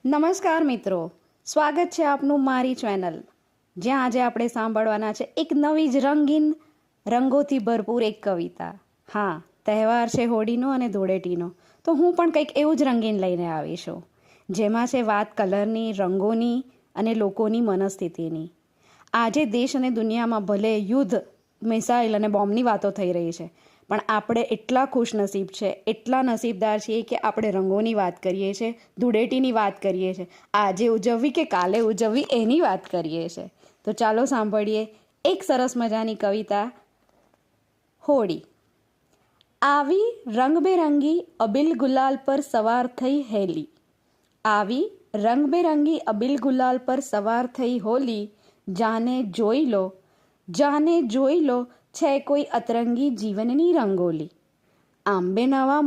નમસ્કાર મિત્રો, સ્વાગત છે આપનું મારી ચેનલ, જ્યાં આજે આપણે સાંભળવાના છે એક નવી જ રંગીન રંગોથી ભરપૂર એક કવિતા. હા, તહેવાર છે હોળીનો અને ધૂળેટીનો, તો હું પણ કંઈક એવું જ રંગીન લઈને આવી છું, જેમાં છે વાત કલરની, રંગોની અને લોકોની મનસ્થિતિની. આજે દેશ અને દુનિયામાં ભલે યુદ્ધ, મિસાઇલ અને બોમ્બની વાતો થઈ રહી છે, પણ આપણે એટલા ખુશનસીબ છે, એટલા નસીબદાર છીએ કે આપણે રંગોની વાત કરીએ છીએ, ધૂળેટીની વાત કરીએ છીએ, આજે ઉજવવી કે કાલે ઉજવવી એની વાત કરીએ છીએ. તો ચાલો સાંભળીએ એક સરસ મજાની કવિતા, હોળી. આવી રંગબેરંગી અબિલ ગુલાલ પર સવાર થઈ હેલી, આવી રંગબેરંગી અબિલ ગુલાલ પર સવાર થઈ હોલી, જાને જોઈ લો, જાને જોઈ લો છે કોઈ અતરંગી જીવનની રંગોલી. આંબે નવા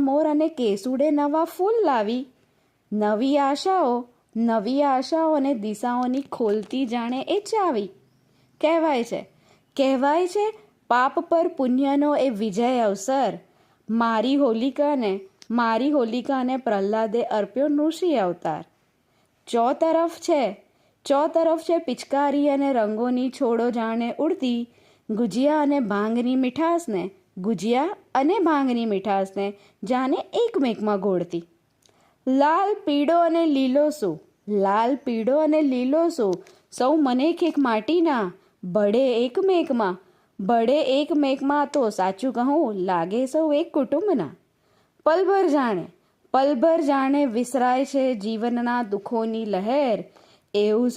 મોર અને કેસુડે નવા ફૂલ લાવી, નવી આશાઓ અને દિશાઓની ખોલતી જાણે એ ચાવી. કહેવાય છે પાપ પર પુણ્યનો એ વિજય અવસર, મારી હોલિકાને પ્રહલાદે અર્પ્યો નૃષિ અવતાર. ચો તરફ છે પિચકારી અને રંગોની છોડો જાણે ઉડતી, ગુજિયા અને ભાંગની મીઠાશને જાણે એકમેકમાં ઘોળતી. લાલ પીળો અને લીલો શું, સૌ મનેક માટીના, બળે એકમેકમાં તો સાચું કહું લાગે સૌ એક કુટુંબના. પલભર જાણે વિસરાય છે જીવનના દુઃખોની લહેર, એવું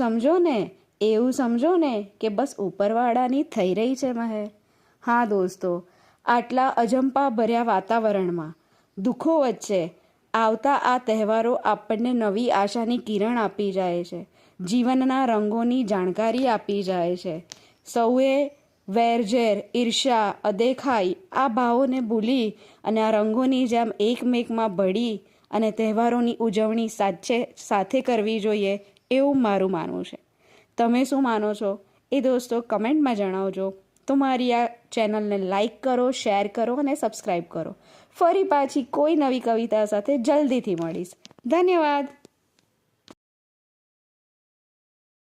સમજો ને કે બસ ઉપરવાળાની થઈ રહી છે મહેર. હા દોસ્તો, આટલા અજંપા ભર્યા વાતાવરણમાં દુઃખો વચ્ચે આવતા આ તહેવારો આપણને નવી આશાની કિરણ આપી જાય છે, જીવનના રંગોની જાણકારી આપી જાય છે. સૌએ વેરઝેર, ઈર્ષ્યા, અદેખાઈ આ ભાવોને ભૂલી અને આ રંગોની જેમ એકમેકમાં ભળી અને તહેવારોની ઉજવણી સાથે કરવી જોઈએ, એવું મારું માનવું છે. તમે શું માનો છો એ દોસ્તો કમેન્ટમાં જણાવજો. તો મારી આ ચેનલને લાઈક કરો, શેર કરો અને સબસ્ક્રાઈબ કરો. ફરી પાછી કોઈ નવી કવિતા સાથે જલ્દીથી મળીશ. ધન્યવાદ.